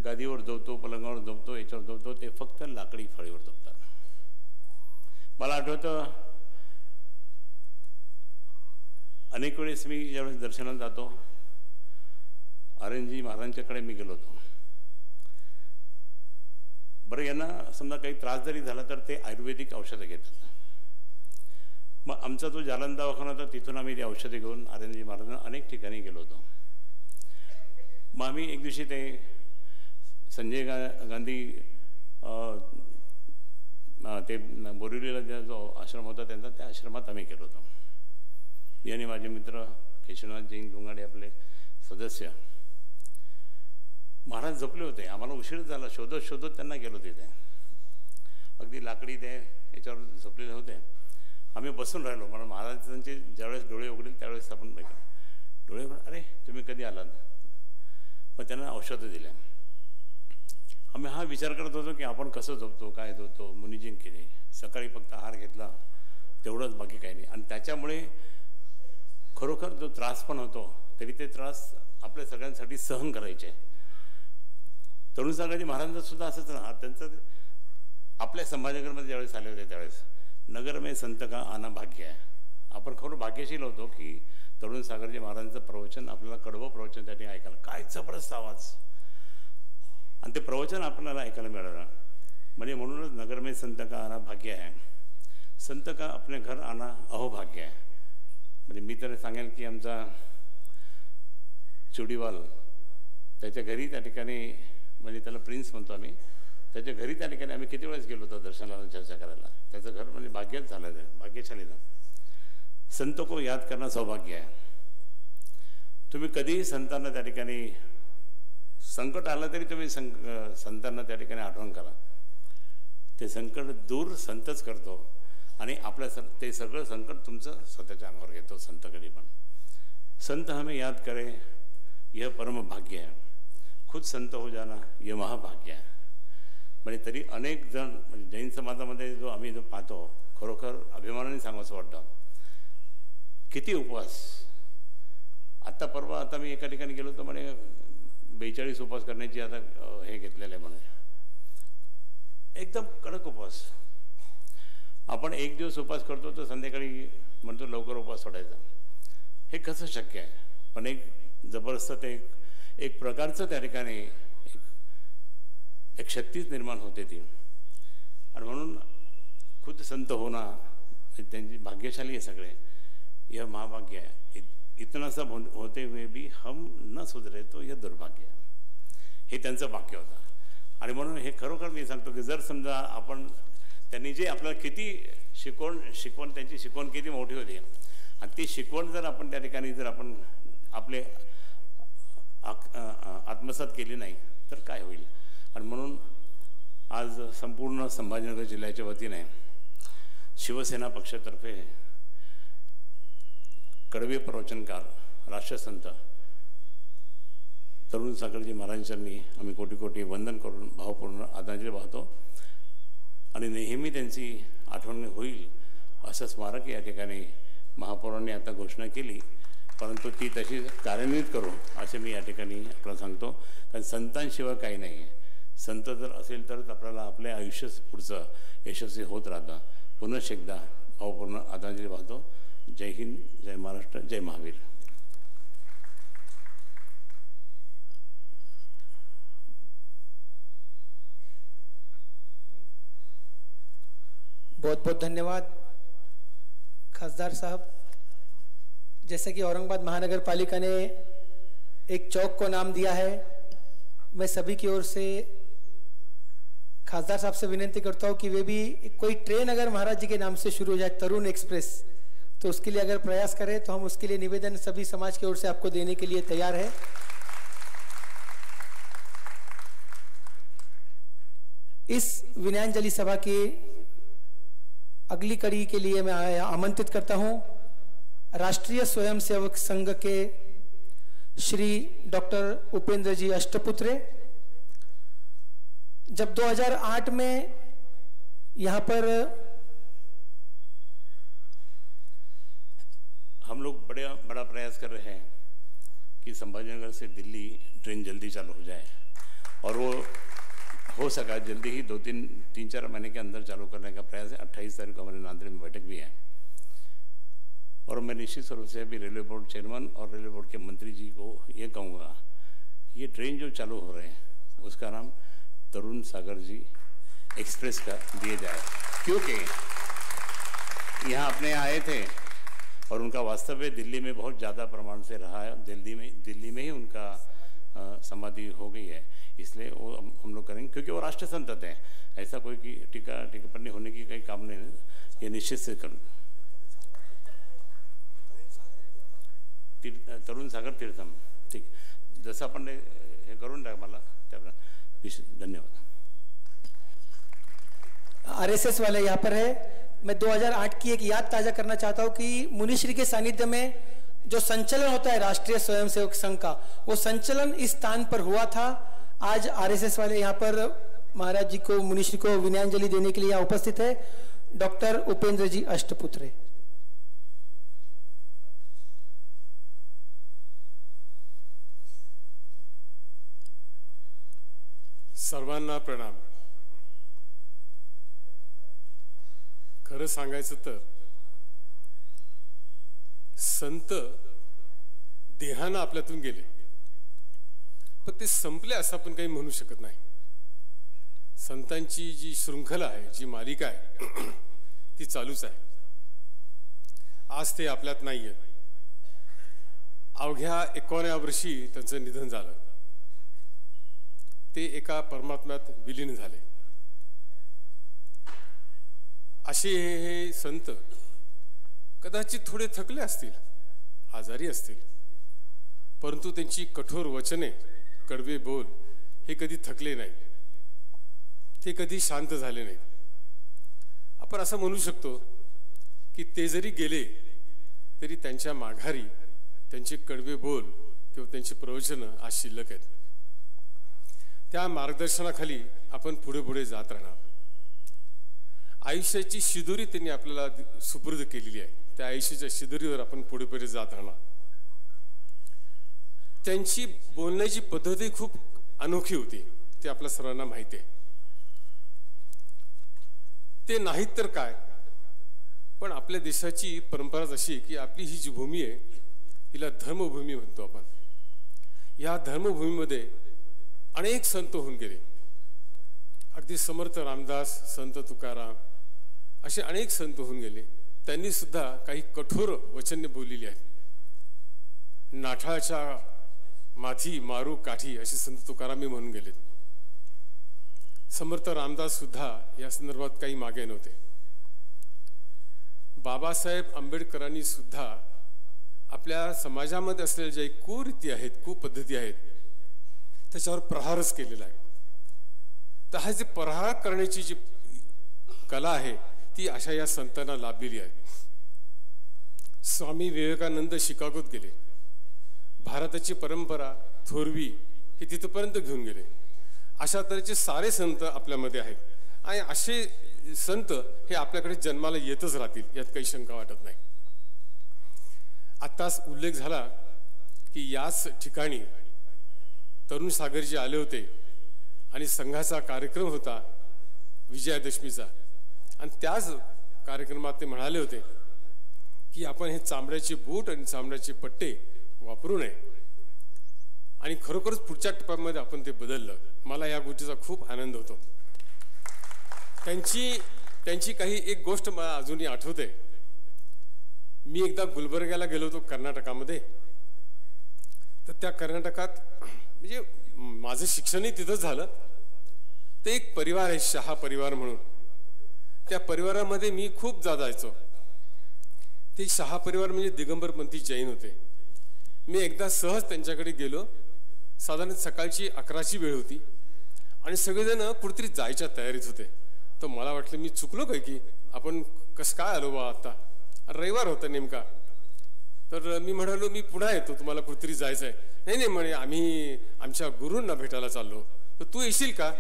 गादीवर झोपतो, पलंगावर झोपतो, याच्यावर झोपतो, ते फक्त लाकडी फळीवर झोपतात. मला आठवतं अनेक वेळेस मी ज्यावेळेस दर्शनाला जातो, आर्यनजी महाराजांच्याकडे मी गेलो होतो. बरं, यांना समजा काही त्रास जरी झाला तर ते आयुर्वेदिक औषधं घेतात. मग आमचा जो जालना दवाखाना होता तिथून आम्ही ती औषधे घेऊन आर्यनजी महाराजांना अनेक ठिकाणी गेलो होतो. मग आम्ही एक दिवशी ते संजय गांधी ते बोरिवलीला जो आश्रम होता त्यांचा, त्या आश्रमात आम्ही गेलो होतो. मी आणि माझे मित्र केशवनाथ जैन डोंगाडे आपले सदस्य. महाराज झोपले होते, आम्हाला उशीर झाला, शोधत त्यांना गेलो तिथे. अगदी लाकडी ते याच्यावर झोपलेले होते. आम्ही बसून राहिलो. मला महाराजांचे ज्यावेळेस डोळे उघडले त्यावेळेस आपण डोळे उघड, अरे तुम्ही कधी आलात? मग त्यांना औषधं दिल्या. आम्ही हा विचार करत होतो की आपण कसं झोपतो, काय झोपतो. मुनिजीन केले, सकाळी फक्त आहार घेतला तेवढंच, बाकी काही नाही. आणि त्याच्यामुळे खरोखर जो त्रास पण होतो तरी ते त्रास आपल्या सगळ्यांसाठी सहन करायचे. तरुण सागरजी महाराजांचं सुद्धा असंच ना. त्यांचं आपल्या संभाजीनगरमध्ये ज्यावेळेस आले होते त्यावेळेस नगर में संत का आना भाग्य आहे. आपण खरं भाग्यशील होतो की तरुण सागरजी महाराजांचं प्रवचन, आपल्याला कडवं प्रवचन त्या ठिकाणी ऐकायला, काय जबरदस्त आवाज, आणि ते प्रवचन आपल्याला ऐकायला मिळालं. म्हणजे म्हणूनच नगर में संत का आना भाग्य आहे, संत का अपने घर आना अहोभाग्य आहे. म्हणजे मी तर सांगेल की आमचा चुडीवाल, त्याच्या घरी त्या ठिकाणी, म्हणजे त्याला प्रिन्स म्हणतो आम्ही, त्याच्या घरी त्या ठिकाणी आम्ही किती वेळेस गेलो होतो दर्शनाला, चर्चा करायला. त्याचं घर म्हणजे भाग्यच झालं, ते भाग्यशाली ना. संत को याद करणं सौभाग्य आहे. तुम्ही कधीही संतांना त्या ठिकाणी संकट आलं तरी तुम्ही संतांना त्या ठिकाणी आठवण करा. ते संकट दूर संतच करतो आणि आपल्या ते सगळं संकट तुमचं स्वतःच्या अंगावर घेतो संत कधी पण. संत हमें याद करे यह परम भाग्य है, खुद संत हो जाना यह महाभाग्य आहे. म्हणजे तरी अनेक जण म्हणजे जैन समाजामध्ये जो आम्ही जो पाहतो, खरोखर अभिमानाने सांगावंसं वाटतं. किती उपवास. आत्ता परवा आता मी एका ठिकाणी गेलो होतो, म्हणे 42 उपवास करण्याची आता हे घेतलेलं आहे म्हणे. एकदम कडक उपवास. आपण एक दिवस उपवास करतो तर संध्याकाळी म्हणतो लवकर उपवास सोडायचा. हे कसं शक्य आहे? पण एक जबरदस्त ते एक प्रकारचं त्या ठिकाणी एक शक्तीच निर्माण होते ती. आणि म्हणून खुद संत होणं त्यांची भाग्यशाली आहे सगळे. यह महाभाग्य है. इतना सब होते हुए भी हम न सुधरे तो यह दुर्भाग्य है. हे त्यांचं वाक्य होतं. आणि म्हणून हे खरोखर मी सांगतो की जर समजा आपण त्यांनी जे आपल्याला किती शिकवण त्यांची शिकवण किती मोठी होती, आणि ती शिकवण जर आपण त्या ठिकाणी जर आपण आपले आत्मसात केली नाही तर काय होईल. आणि म्हणून आज संपूर्ण संभाजीनगर जिल्ह्याच्या वतीने शिवसेना पक्षातर्फे कडवे प्रवचनकार राष्ट्रसंत तरुण सागरजी महाराजांनी आम्ही कोटी कोटी वंदन करून भावपूर्ण आदरांजली वाहतो. आणि नेहमी त्यांची आठवण होईल असं स्मारक या ठिकाणी महापौरांनी आता घोषणा केली, परंतु ती तशी कार्यान्वित करू असे मी या ठिकाणी आपल्याला सांगतो. कारण संतांशिवाय काही नाही आहे. संत जर असेल तरच आपल्याला आपल्या आयुष्य पुढचं यशस्वी होत राहतं. पुनश्च एकदा भावपूर्ण आदरांजली वाहतो. जय हिंद, जय महाराष्ट्र, जय महावीर. बहुत बहुत धन्यवाद खासदार साहब. जैसे कि औरंगाबाद महानगर पालिका ने एक चौक को नाम दिया है, मैं सभी की ओर से खासदार साहब से विनती करता हूं कि वे भी कोई ट्रेन अगर महाराज जी के नाम से शुरू हो जाए, तरुण एक्सप्रेस, तो उसके लिए अगर प्रयास करें तो हम उसके लिए निवेदन सभी समाज की ओर से आपको देने के लिए तैयार है। इस विनयांजलि सभा की अगली कड़ी के लिए मैं आमंत्रित करता हूं राष्ट्रीय स्वयंसेवक संघ के श्री डॉक्टर उपेंद्र जी अष्टपुत्रे। जब 2008 में यहां पर हम लोग बड़ा प्रयास कर रहे हैं कि संभाजीनगर से दिल्ली ट्रेन जल्दी चालू हो जाए, और वो हो सका जल्दी ही 3-4 महीने के अंदर चालू करने का प्रयास है। 28 तारीख को हमारे नांदेड़ में बैठक भी है, और मैं निश्चित रूप से अभी रेलवे बोर्ड चेयरमैन और रेलवे बोर्ड के मंत्री जी को ये कहूँगा, ये ट्रेन जो चालू हो रहे हैं उसका नाम तरुण सागर जी एक्सप्रेस का दिया जाए, क्योंकि यहाँ अपने आए थे और उनका वास्तव्य दिल्ली में बहुत ज़्यादा प्रमाण से रहा है। दिल्ली में ही उनका समाधि हो गई है, इसलिए वो हम लोग करेंगे, क्योंकि वो राष्ट्र संत हैं। ऐसा कोई की टीका टिप्पणी होने की कहीं काम नहीं है, ये निश्चित से कर तरुण सागर तीर्थम, ठीक, जसं आपण हे करून टाक मला त्याप्रमाणे धन्यवाद। आरएसएस वाले यहाँ पर है। मैं 2008 की एक याद ताजा करना चाहता हूँ कि मुनिश्री के सानिध्य में जो संचलन होता है राष्ट्रीय स्वयंसेवक संघ का, वो संचलन इस स्थान पर हुआ था। आज आरएसएस वाले यहाँ पर महाराज जी को, मुनिश्री को विनयांजलि देने के लिए यहाँ उपस्थित है डॉक्टर उपेंद्र जी अष्टपुत्रे। सर्वांना प्रणाम। खरं सांगायचं तर संत देहानं आपल्यातून गेले, पण ते संपले असं आपण काही म्हणू शकत नाही। संतांची जी शृंखला आहे, जी मालिका आहे, ती चालूच आहे। आज ते आपल्यात नाहीये। अवघ्या 51व्या वर्षी त्यांचं निधन झालं, ते एका परमात्म्यात विलीन झाले। असे हे संत कदाचित थोडे थकले असतील, आजारी असतील, परंतु त्यांची कठोर वचने, कडवे बोल हे कधी थकले नाही, ते कधी शांत झाले नाही। आपण असं म्हणू शकतो की ते जरी गेले तरी त्यांच्या माघारी त्यांचे कडवे बोल किंवा त्यांचे प्रवचन आज शिल्लक आहेत। त्या मार्गदर्शनाखाली आपण पुढे पुढे जात राहणार। आयुष्याची शिदोरी त्यांनी आपल्याला सुपूर्द केलेली आहे, त्या आयुष्याच्या शिदोरीवर आपण पुढे पुढे जात राहणार। त्यांची बोलण्याची पद्धती खूप अनोखी होती, ते आपल्या सर्वांना माहिती आहे। ते नाहीत तर काय, पण आपल्या देशाची परंपरा अशी आहे की आपली ही जी भूमी आहे हिला धर्मभूमी म्हणतो आपण। या धर्मभूमीमध्ये अनेक संत होऊन गेले, अगदी समर्थ रामदास, संत तुकाराम असे अनेक संत होऊन गेले। त्यांनी सुद्धा काही कठोर वचने बोललेली आहेत। नाठाळच्या माथी मारू काठी असे संत तुकाराम म्हणून गेले। समर्थ रामदास सुद्धा या संदर्भात काही मागे नव्हते। बाबासाहेब आंबेडकरांनी सुद्धा आपल्या समाजामध्ये असलेल्या ज्या कुरीती आहेत, कुपद्धती आहेत, त्याच्यावर प्रहारच केलेला आहे। तर हा जे प्रहार करण्याची जी कला आहे ती अशा या संतांना लाभलेली आहे। स्वामी विवेकानंद शिकागोत गेले, भारताची परंपरा थोरवी हे तिथपर्यंत घेऊन गेले। अशा तऱ्हेचे सारे संत आपल्यामध्ये आहेत, आणि असे संत हे आपल्याकडे जन्माला येतच राहतील, यात काही शंका वाटत नाही। आताच उल्लेख झाला की याच ठिकाणी तरुण सागरजी आले होते आणि संघाचा कार्यक्रम होता विजयादशमीचा, आणि त्याच कार्यक्रमात ते म्हणाले होते की आपण हे चांबड्याचे बूट आणि चांबड्याचे पट्टे वापरू नये, आणि खरोखरच पुढच्या टप्प्यामध्ये आपण ते बदललं। मला या गोष्टीचा खूप आनंद होतो। त्यांची काही एक गोष्ट मला अजूनही आठवते। मी एकदा गुलबर्ग्याला गेलो होतो कर्नाटकामध्ये. तर त्या कर्नाटकात म्हणजे माझं शिक्षणही तिथंच झालं. ते एक परिवार आहे शहा परिवार म्हणून. त्या परिवारामध्ये मी खूप जायचो. ते शहा परिवार म्हणजे दिगंबरपंथी जैन होते. मी एकदा सहज त्यांच्याकडे गेलो. साधारण सकाळची 11ची वेळ होती आणि सगळेजण कुठेतरी जायच्या तयारीत होते. तर मला वाटलं मी चुकलो काय की आपण कसं काय आलो बा आता. रविवार होता नेमका. तर मी म्हणालो मी पुन्हा येतो, तुम्हाला कुठेतरी जायचं आहे. नाही नाही म्हणे आम्ही आमच्या गुरूंना भेटायला चाललो, तर तू येशील का.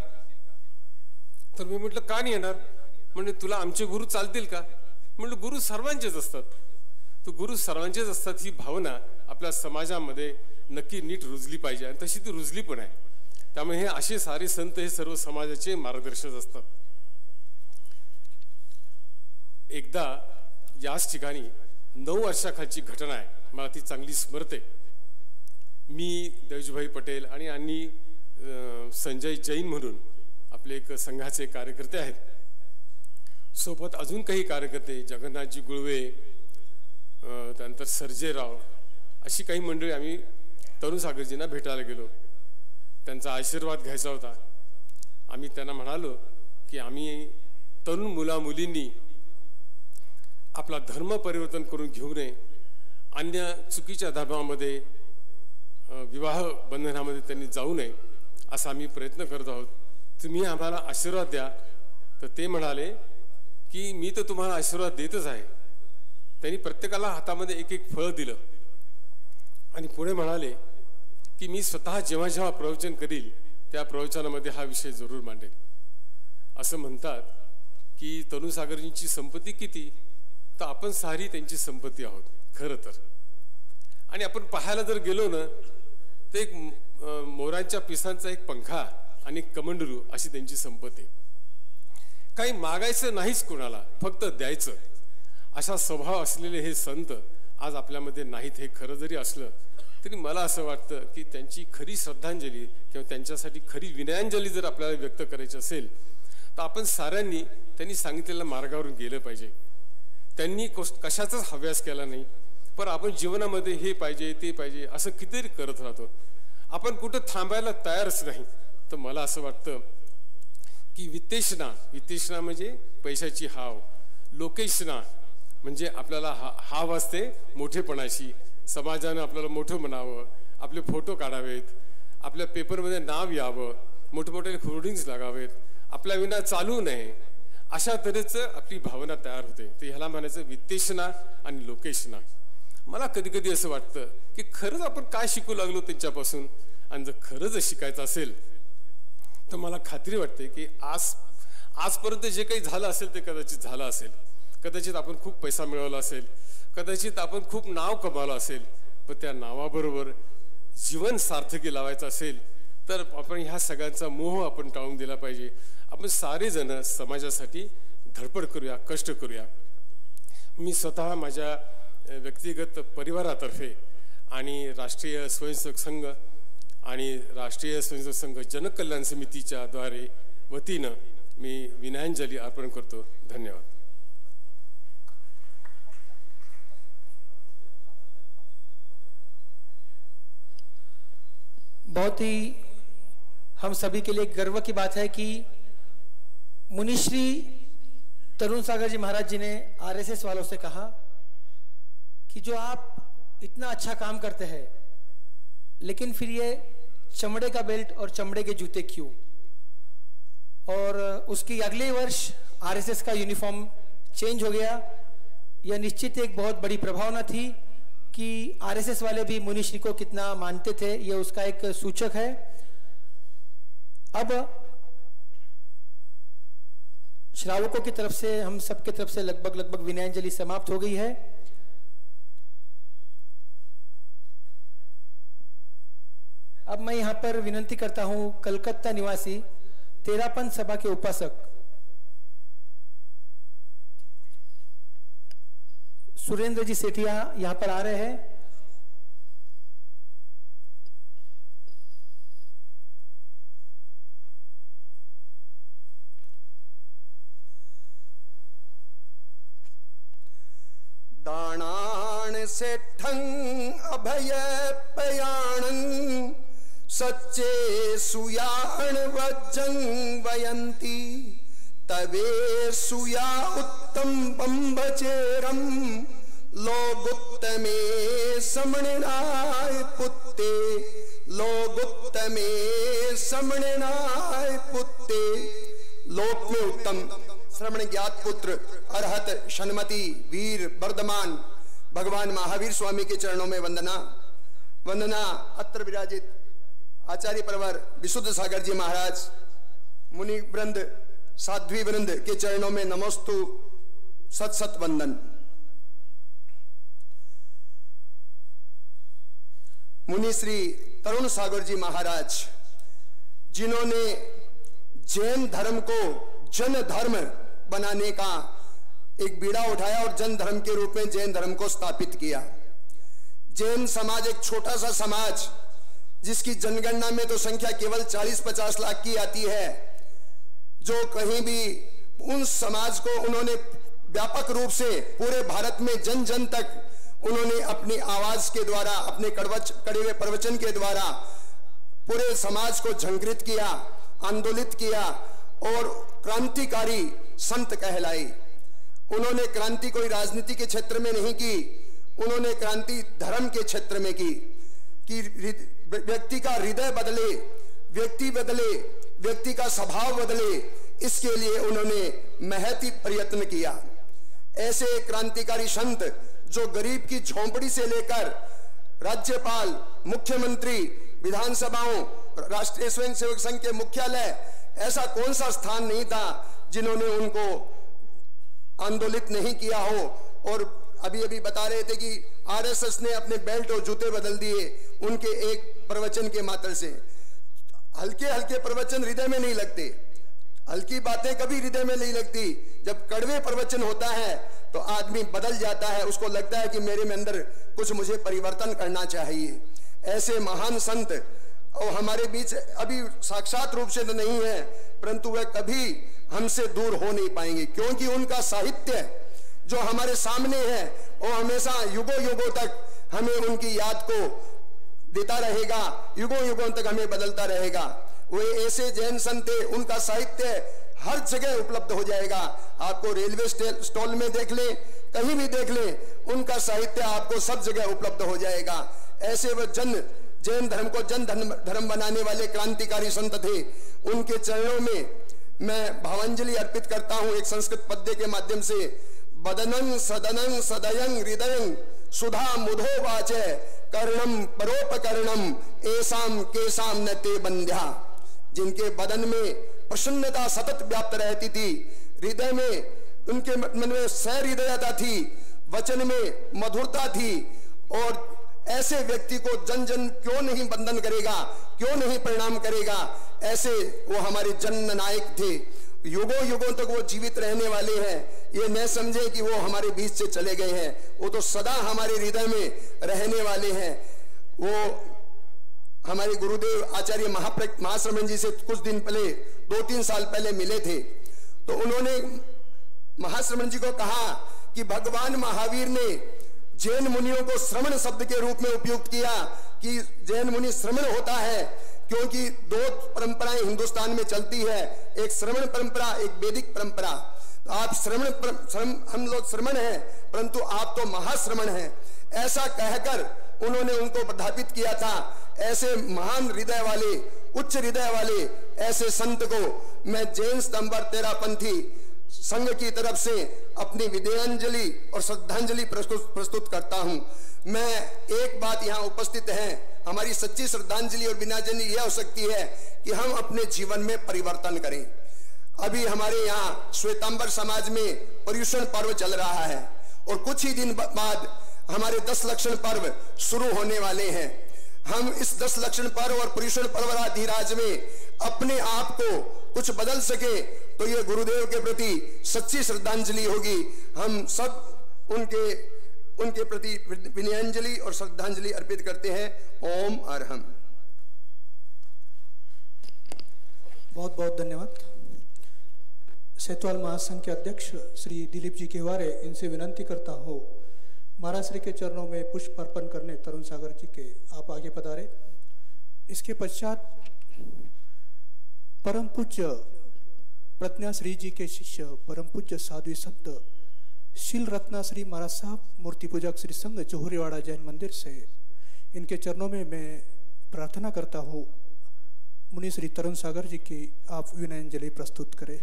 तर मी म्हटलं का नाही येणार. म्हणजे तुला आमचे गुरु चालतील का. म्हटलं गुरु सर्वांचेच असतात. तर गुरु सर्वांचेच असतात ही भावना आपल्या समाजामध्ये नक्की नीट रुजली पाहिजे आणि तशी ती रुजली पण आहे. त्यामुळे हे असे सारे संत हे सर्व समाजाचे मार्गदर्शक असतात. एकदा याच ठिकाणी 9 वर्षाखालची घटना आहे, मला ती चांगली स्मरते. मी देवजीभाई पटेल आणि संजय जैन म्हणून आपले एक संघाचे कार्यकर्ते आहेत. सोबत अजून काही कार्यकर्ते जगन्नाथजी गुळवे, त्यानंतर सर्जेराव, अशी काही मंडळी आम्ही तरुण सागरजींना भेटायला गेलो. त्यांचा आशीर्वाद घ्यायचा होता. आम्ही त्यांना म्हणालो की आम्ही तरुण मुलामुलींनी आपला धर्म परिवर्तन करून घेऊ नये, अन्य चुकीच्या धर्मामध्ये विवाह बंधनामध्ये त्यांनी जाऊ नये असा आम्ही प्रयत्न करत आहोत. तुम्ही आम्हाला आशीर्वाद द्या. तर ते म्हणाले की मी तर तुम्हाला आशीर्वाद देतच आहे. त्यांनी प्रत्येकाला हातामध्ये एक एक फळ दिलं आणि पुढे म्हणाले की मी स्वतः जेव्हा जेव्हा प्रवचन करील त्या प्रवचनामध्ये हा विषय जरूर मांडेल. असं म्हणतात की तरुण सागरजींची संपत्ती किती, तर आपण सारी त्यांची संपत्ती आहोत खरं तर. आणि आपण पाहायला जर गेलो ना तर एक मोरांच्या पिसांचा एक पंखा आणि कमंडलू अशी त्यांची संपत्ती. काही मागायचं नाहीच कोणाला, फक्त द्यायचं. अशा स्वभाव असलेले हे संत आज आपल्यामध्ये नाहीत. हे खरं जरी असलं तरी मला असं वाटतं की त्यांची खरी श्रद्धांजली किंवा त्यांच्यासाठी खरी विनयांजली जर आपल्याला व्यक्त करायची असेल तर आपण साऱ्यांनी त्यांनी सांगितलेल्या मार्गावरून गेलं पाहिजे. त्यांनी कशाचाच हव्यास केला नाही, पण आपण जीवनामध्ये हे पाहिजे ते पाहिजे असं कितीतरी करत राहतो. आपण कुठं थांबायला तयारच नाही. तर मला असं वाटतं की वित्तेषणा म्हणजे पैशाची हाव, लोकेशना म्हणजे आपल्याला हाव असते मोठेपणाशी. समाजानं आपल्याला मोठं म्हणावं, आपले फोटो काढावेत, आपल्या पेपरमध्ये नाव यावं, मोठमोठे होर्डिंग्स लागावेत, आपल्या विना चालू नये, अशा तऱ्हेचं आपली भावना तयार होते. तर ह्याला म्हणायचं वित्तेषणा आणि लोकेशना. मला कधी कधी असं वाटतं की खरंच आपण काय शिकू लागलो त्यांच्यापासून. आणि जर खरंच शिकायचं असेल तर मला खात्री वाटते की आजपर्यंत जे काही झालं असेल ते कदाचित झालं असेल. कदाचित आपण खूप पैसा मिळवला असेल, कदाचित आपण खूप नाव कमावलं असेल, पण त्या नावाबरोबर जीवन सार्थकी लावायचं असेल तर आपण ह्या सगळ्यांचा मोह आपण टाळून दिला पाहिजे. आपण सारे जण समाजासाठी धडपड करूया, कष्ट करूया. मी स्वतः माझ्या व्यक्तिगत परिवारातर्फे आणि राष्ट्रीय स्वयंसेवक संघ आणि राष्ट्रीय स्वयंसेवक संघ जनकल्याण समितीच्या द्वारे वतीनं मी विनयांजली अर्पण करतो. धन्यवाद. बहुत ही हम सभी के लिए गर्व की बात है कि मुनिश्री तरुण सागर जी महाराज जी ने आरएसएस वालों से कहा कि जो आप इतना अच्छा काम करते हैं लेकिन फिर ये चमड़े का बेल्ट और चमड़े के जूते क्यों. और उसकी अगले वर्ष आरएसएस का यूनिफॉर्म चेंज हो गया. यह निश्चित एक बहुत बड़ी प्रभावना थी कि आरएसएस वाले भी मुनिश्री को कितना मानते थे, यह उसका एक सूचक है. अब श्रावकों की तरफ से, हम सबके तरफ से लगभग विनयांजलि समाप्त हो गई है. अब मैं यहां पर विनंती करता हूं कलकत्ता निवासी तेरापन सभा के उपासक सुरेंद्र जी सेठिया यहां पर आ रहे हैं. दाना प्राण से ठंग अभय पयाणं सच्चे सुयाण वज्जं वयंती तवे सुया उत्तम बंबचेरम लोगुत्तमे समणनाय पुत्ते लोगुत्तमे समणनाय पुत्ते। लोक में उत्तम श्रवण ज्ञात पुत्र अरहत शनमति वीर वर्धमान भगवान महावीर स्वामी के चरणों में वंदना। वंदना अत्र विराजित आचार्य प्रवर विशुद्ध सागर जी महाराज मुनि वृंद साध्वी वृंद के चरणों में नमोस्तु सत सत वंदन। मुनि श्री तरुण सागर जी महाराज जिन्होंने जैन धर्म को जन धर्म बनाने का एक बीड़ा उठाया और जन धर्म के रूप में जैन धर्म को स्थापित किया। जैन समाज एक छोटा सा समाज जिसकी जनगणना में तो संख्या केवल 40-50 लाख की आती है, जो कहीं भी उन समाज को उन्होंने व्यापक रूप से पूरे भारत में जन जन तक उन्होंने अपनी आवाज के द्वारा अपने कड़े हुए प्रवचन के द्वारा पूरे समाज को झंकृत किया, आंदोलित किया और क्रांतिकारी संत कहलाई। उन्होंने क्रांति कोई राजनीति के क्षेत्र में नहीं की, उन्होंने क्रांति धर्म के क्षेत्र में की कि व्यक्ति का हृदय बदले, व्यक्ति बदले, व्यक्ति का स्वभाव बदले, इसके लिए उन्होंने महती प्रयत्न किया। ऐसे क्रांतिकारी संत जो गरीब की झोंपड़ी से लेकर राज्यपाल, मुख्यमंत्री, विधानसभाओं, राष्ट्रीय स्वयंसेवक संघ के मुख्यालय, ऐसा कौन सा स्थान नहीं था जिन्होंने उनको आंदोलित नहीं किया हो। और अभी अभी बता रहे थे कि आरएसएस ने अपने बेल्ट और जूते बदल दिए उनके एक प्रवचन के मात्र से। हल्के हल्के प्रवचन हृदय में नहीं लगते, हल्की बातें कभी हृदय में नहीं लगती। जब कड़वे प्रवचन होता है तो आदमी बदल जाता है, उसको लगता है कि मेरे में अंदर कुछ मुझे परिवर्तन करना चाहिए। ऐसे महान संत और हमारे बीच अभी साक्षात रूप से तो नहीं है, परंतु वह कभी हमसे दूर हो नहीं पाएंगे, क्योंकि उनका साहित्य जो हमारे सामने है वो हमेशा युगों युगों तक हमें उनकी याद को देता रहेगा, युगों युगों तक हमें बदलता रहेगा। वे ऐसे जैन संत, उनका साहित्य हर जगह उपलब्ध हो जाएगा। आपको रेलवे स्टॉल में देख ले, कहीं भी देख ले, उनका साहित्य आपको सब जगह उपलब्ध हो जाएगा। ऐसे वह जैन धर्म को जन धर्म बनाने वाले क्रांतिकारी संत थे। उनके चरणों में मैं भावांजलि अर्पित करता हूं एक संस्कृत पद्य के माध्यम से। बदनं सदनं सदयं हृदयं सुधा मुधो वाचे कर्णम परोपकर्णम एसाम केसाम न ते बंध्या। जिनके बदन में प्रसन्नता सतत व्याप्त रहती थी, हृदय में उनके मन में सहृदयता थी, वचन में मधुरता थी, और ऐसे व्यक्ति को जन जन क्यों नहीं बंधन करेगा, क्यों नहीं प्रणाम करेगा। ऐसे वो हमारे जन नायक थे, युगों युगों तक वो जीवित रहने वाले हैं। ये न समझे कि वो हमारे बीच से चले गए हैं, वो तो सदा हमारे हृदय में रहने वाले हैं। वो हमारे गुरुदेव आचार्य महाश्रमण जी से कुछ दिन पहले, 2-3 साल पहले मिले थे, तो उन्होंने महाश्रमण जी को कहा कि भगवान महावीर ने जैन मुनियों को श्रमण शब्द के रूप में उपयुक्त किया कि जैन मुनि श्रमण होता है, क्योंकि 2 परंपराएं हिंदुस्तान में चलती है, एक श्रमण परंपरा, एक वैदिक परंपरा। तो आप हम लोग श्रमण हैं, परंतु आप तो महाश्रमण हैं। ऐसा कहकर उन्होंने उनको प्रधापित किया था। ऐसे महान हृदय वाले, उच्च हृदय वाले ऐसे संत को मैं जैन स्तंभर तेरापंथी संघ की तरफ से अपनी विद्यांजलि और श्रद्धांजलि प्रस्तुत करता हूं। मैं एक बात यहां उपस्थित है, हमारी सच्ची श्रद्धांजलि और विद्यांजलि यह हो सकती है कि हम अपने जीवन में परिवर्तन करें। अभी हमारे यहाँ श्वेतांबर समाज में पर्युषण पर्व चल रहा है और कुछ ही दिन बाद हमारे 10 लक्षण पर्व शुरू होने वाले हैं। हम इस 10 लक्षण पर्व और पर्युषण पर्वराधिराज में अपने आप को कुछ बदल सके तो ये गुरुदेव के प्रति सच्ची श्रद्धांजलि होगी। हम सब उनके प्रति विनयांजलि और श्रद्धांजलि अर्पित करते हैं। ओम अरहम। बहुत बहुत धन्यवाद। सेतवाल महासंघ के अध्यक्ष श्री दिलीप जी केवारे, इनसे विनंती करता हूं महाराज श्री के चरणों में पुष्प अर्पण करने तरुण सागर जी के आप आगे पधारे। इसके पश्चात परम पूज्य प्रज्ञाश्री जी के शिष्य परम पूज्य साध्वी संत शील रत्नाश्री महाराज साहब मूर्ति पूजक श्री संघ जोहरीवाड़ा जैन मंदिर से इनके चरणों में मैं प्रार्थना करता हूँ मुनि श्री तरुण सागर जी की आप विनयांजलि प्रस्तुत करें।